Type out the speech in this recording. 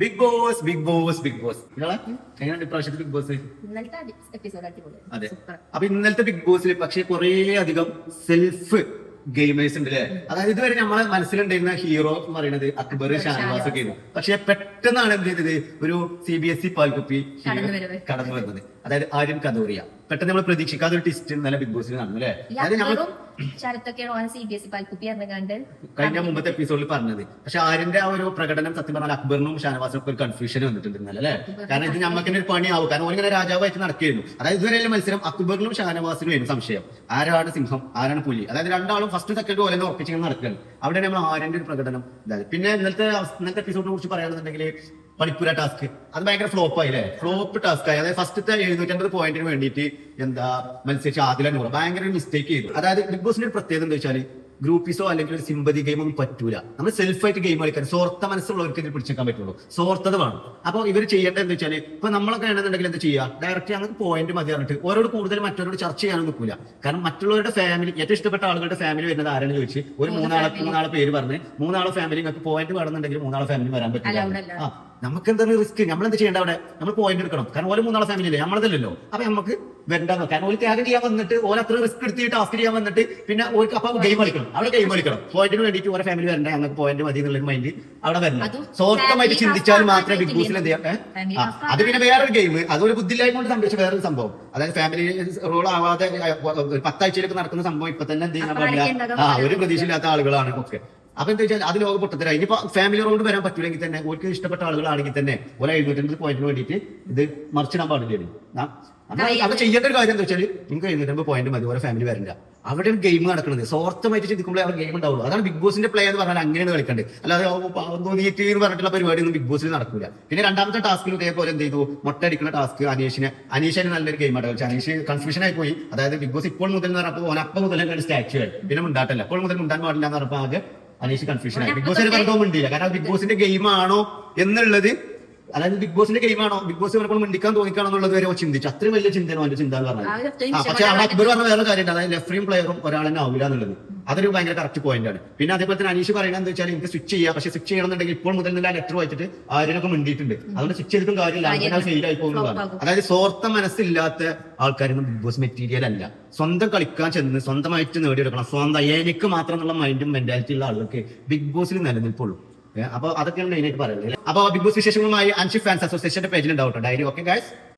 Big boss എങ്ങനെയാണ് ഇപ്രാവശ്യത്തെ big boss? അതെ, അപ്പൊ ഇന്നലത്തെ ബിഗ് ബോസിൽ പക്ഷെ കുറെ അധികം സെൽഫ് ഗെയിമേഴ്സ് ഉണ്ട് അല്ലെ. അതായത് ഇതുവരെ നമ്മളെ മനസ്സിലുണ്ടായിരുന്ന ഹീറോ എന്ന് പറയുന്നത് അക്ബർ, ഷാനവാസ് ഒക്കെ ആയിരുന്നു. പക്ഷെ പെട്ടെന്നാണ് എന്ത് ചെയ്തത്, ഒരു CBSE പാൽക്കുപ്പി കടന്നു വരുന്നത്. അതായത് ആര്യൻ കദോറിയ പെട്ടെന്ന് നമ്മൾ പ്രതീക്ഷിക്കാത്ത ഒരു ട്വിസ്റ്റ് ഇന്നലെ ബിഗ് ബോസിൽ നടന്നു അല്ലെ. അതായത് നമ്മൾ കഴിഞ്ഞ മുമ്പത്തെ എപ്പിസോഡിൽ പറഞ്ഞത്. പക്ഷെ ആര്യന്റെ ആ ഒരു പ്രകടനം സത്യം പറഞ്ഞാൽ അക്ബറിനും ഷാനവാസിനും ഒക്കെ ഒരു കൺഫ്യൂഷൻ വന്നിട്ടുണ്ട് ഇന്നലെ അല്ലെ. കാരണം ഇത് നമുക്ക് തന്നെ ഒരു പണിയാവും. കാരണം ഓനിങ്ങനെ രാജാവായിട്ട് നടക്കുകയായിരുന്നു. അതായത് ഇതുവരെയുള്ള മത്സരം അക്ബറിനും ഷാനവാസിനും ആയിരുന്നു സംശയം, ആരാണ് സിംഹം ആരാണ് പുലി. അതായത് രണ്ടാളും ഫസ്റ്റ് സെക്കൻഡ് പോലെ ഉറപ്പിച്ചിങ്ങനെ നടക്കുകയാണ്. അവിടെ നമ്മൾ ആര്യന്റെ ഒരു പ്രകടനം ഇതായത്. പിന്നെ ഇന്നത്തെ എപ്പിസോഡിനെ കുറിച്ച് പറയുകയാണെന്നുണ്ടെങ്കിൽ പണിപ്പുര ടാസ്ക് അത് ഭയങ്കര ഫ്ലോപ്പ് ആയില്ലേ. ഫ്ലോപ്പ് ടാസ്ക് ആയി. അതായത് ഫസ്റ്റത്തെ 750 പോയിന്റിന് വേണ്ടിയിട്ട് മത്സരിച്ച ആദില നൂറ് ഭയങ്കര മിസ്റ്റേക്ക് ചെയ്തു. അതായത് ബിഗ് ബോസിന്റെ ഒരു പ്രത്യേകത എന്താ വെച്ചാൽ ഗ്രൂപ്പിസോ അല്ലെങ്കിൽ ഒരു സിമ്പതി ഗെയിം ഒന്നും പറ്റൂല. നമ്മൾ സെൽഫായിട്ട് ഗെയിം കളിക്കാൻ സ്വാർത്ഥ മനസ്സുള്ളവർക്ക് ഇതിൽ പിടിച്ചേക്കാൻ പറ്റുള്ളൂ. സ്വാർത്ഥത വേണം. അപ്പോൾ ഇവർ ചെയ്യേണ്ടത് എന്താ വെച്ചാൽ ഇപ്പൊ നമ്മളൊക്കെ ആണെന്നുണ്ടെങ്കിൽ എന്താ ചെയ്യുക, ഡയറക്റ്റ് ഞങ്ങൾക്ക് പോയിന്റ് മതി പറഞ്ഞിട്ട് ഓരോട് കൂടുതൽ മറ്റവരോട് ചർച്ച ചെയ്യാനും നിൽക്കില്ല. കാരണം മറ്റുള്ളവരുടെ ഫാമിലി, ഏറ്റവും ഇഷ്ടപ്പെട്ട ആളുകളുടെ ഫാമിലി വരുന്നത് ആരെന്ന് ചോദിച്ച് ഒരു മൂന്നാളെ പേര് പറഞ്ഞ് മൂന്നാളെ ഫാമിലി നിങ്ങൾക്ക് പോയിന്റ് വേണമെന്നുണ്ടെങ്കിൽ മൂന്നാളെ ഫാമിലി വരാൻ പറ്റില്ല. നമുക്ക് എന്താണ് റിസ്ക്, നമ്മളെന്ത് ചെയ്യേണ്ട അവിടെ, നമ്മൾ പോയിന്റ് എടുക്കണം. കാരണം ഓരോ മൂന്നാളെ ഫാമിലി അല്ലേ, നമ്മളതല്ലല്ലോ. അപ്പൊ നമുക്ക് വരണ്ടെന്ന്. കാരണം ഒരു ത്യാഗം ചെയ്യാൻ വന്നിട്ട് ഓരോ അത്ര റിസ്ക് എടുത്തിട്ട് ടാസ്ക് ചെയ്യാൻ വന്നിട്ട് പിന്നെ ഒരു അപ്പൊ ഗെയിം കളിക്കണം. അവിടെ ഗെയിം കളിക്കണം. പോയിന്റിന് വേണ്ടിയിട്ട് ഓരോ ഫാമിലി വരണ്ട, ഞങ്ങൾക്ക് പോയിന്റ് മതി എന്നുള്ള മൈൻഡ് അവിടെ വരണം. സ്വാർത്ഥമായിട്ട് ചിന്തിച്ചാൽ മാത്രമേ ബിഗ് ബോസിൽ എന്ത് ചെയ്യാം. അത് പിന്നെ വേറൊരു ഗെയിം, അതൊരു ബുദ്ധിയില്ലായ്മ കൊണ്ട് സംഭവിച്ച വേറൊരു സംഭവം. അതായത് ഫാമിലി റോൾ ആവാതെ 10 ആഴ്ചയിലേക്ക് നടക്കുന്ന സംഭവം ഇപ്പൊ തന്നെ എന്ത് ചെയ്യാൻ പാടില്ല. ഒരു പ്രതീക്ഷയില്ലാത്ത ആളുകളാണ് ഒക്കെ. അപ്പൊ എന്താ വെച്ചാൽ അത് ലോക പൊട്ടത്തരായി. ഇനിയിപ്പോ ഫാമിലി റോഡ് വരാൻ പറ്റൂലെങ്കിൽ തന്നെ ഓർക്ക് ഇഷ്ടപ്പെട്ട ആളുകളാണെങ്കിൽ തന്നെ ഒരു 750 പോയിന്റിന് വേണ്ടിയിട്ട് ഇത് മറിച്ചിടാൻ പാടില്ലേ. അപ്പൊ ചെയ്യേണ്ട ഒരു കാര്യം എന്താ വെച്ചാൽ നിങ്ങൾക്ക് 750 പോയിന്റ് മതി, ഓരോ ഫാമിലി വരില്ല. അവിടെ ഒരു ഗെയിം നടക്കുന്നത് സ്വാർത്ഥമായിട്ട് ചിന്തിക്കുമ്പോഴേ അവിടെ ഗെയിം ഉണ്ടാവുള്ളൂ. അതാണ് ബിഗ് ബോസിന്റെ പ്ലേ എന്ന് പറഞ്ഞാൽ അങ്ങനെയാണ് കളിക്കേണ്ടത്. അല്ലാതെ തോന്നിയിട്ട് എന്ന് പറഞ്ഞിട്ടുള്ള പരിപാടിയൊന്നും ബിഗ് ബോസിൽ നടക്കില്ല. പിന്നെ രണ്ടാമത്തെ ടാസ്കിൽ ഇതേപോലെ എന്ത് ചെയ്തു, മൊട്ടടിക്കുന്ന ടാസ്ക് അനീഷിന് നല്ലൊരു ഗെയിമായിട്ട് കളിച്ചു. അനീഷ് കൺഫ്യൂഷൻ ആയി പോയി. അതായത് ബിഗ് ബോസ് ഇപ്പോൾ മുതൽ എന്ന് പറഞ്ഞപ്പോൾ ഓനപ്പം മുതൽ സ്റ്റാച്യു ആയി. പിന്നെ മുണ്ടാട്ടല്ല, ഇപ്പോൾ മുതൽ മുണ്ടാൻ പാടില്ല എന്ന് പറഞ്ഞപ്പോൾ ആകെ അനീഷ് കൺഫ്യൂഷൻ ആയി. ബിഗ് ബോസിന് പറഞ്ഞോ മിണ്ടില്ല. കാരണം ബിഗ് ബോസിന്റെ ഗെയിം ആണോ എന്നുള്ളത്, അതായത് ബിഗ് ബോസിന്റെ ഗെയിം ആണോ, ബിഗ് ബോസ് പറഞ്ഞപ്പോൾ മിണ്ടിക്കാൻ തോന്നിക്കാണോ എന്നുള്ളത് വരെ ചിന്തിച്ചു. അത്രയും വലിയ ചിന്തയാണ് അവന്റെ ചിന്ത എന്ന് പറഞ്ഞത്. പക്ഷെ അവിടെ അക്ബർ പറഞ്ഞ വേറെ കാര്യമുണ്ട്. അതായത് ലെഫ്രിയും പ്ലെയറും ഒരാളെന്നെ ആവില്ല എന്നുള്ളത്. അതൊരു ഭയങ്കര കറക്റ്റ് പോയിന്റ് ആണ്. പിന്നെ അതേപോലെ തന്നെ അനീഷ് പറയുന്നത് എന്താ വെച്ചാൽ എനിക്ക് സ്വിച്ച് ചെയ്യാം. പക്ഷെ സ്വിച്ച് ചെയ്യണമെന്നുണ്ടെങ്കിൽ ഇപ്പോൾ മുതൽ നിന്ന് ലെറ്റർ വായിച്ചിട്ട് ആര്യനൊക്കെ മിണ്ടിയിട്ടുണ്ട്. അതുകൊണ്ട് സ്വിച്ച് ചെയ്തിട്ടും കാര്യമില്ല, ഫെയിൽ ആയി പോകുന്നതാണ്. അതായത് സ്വാർത്ഥ മനസ്സില്ലാത്ത ആൾക്കാരൊന്നും ബിഗ് ബോസ് മെറ്റീരിയൽ അല്ല. സ്വന്തം കളിക്കാൻ ചെന്ന് സ്വന്തമായിട്ട് നേടിയെടുക്കണം. സ്വന്തം എനിക്ക് മാത്രം എന്നുള്ള മൈൻഡും മെന്റാലിറ്റി ഉള്ള ആളുകൾക്ക് ബിഗ് ബോസിൽ നിലനിൽപ്പുള്ളൂ. അപ്പൊ അതൊക്കെയാണ് മെയിനായിട്ട് പറയുന്നത്. അപ്പൊ ബിഗ് ബോസ് വിശേഷങ്ങളുമായി അൻഷി ഫാൻസ് അസോസിയേഷന്റെ പേജിൽ ഉണ്ടാവട്ടെ ഡയറി. Okay guys.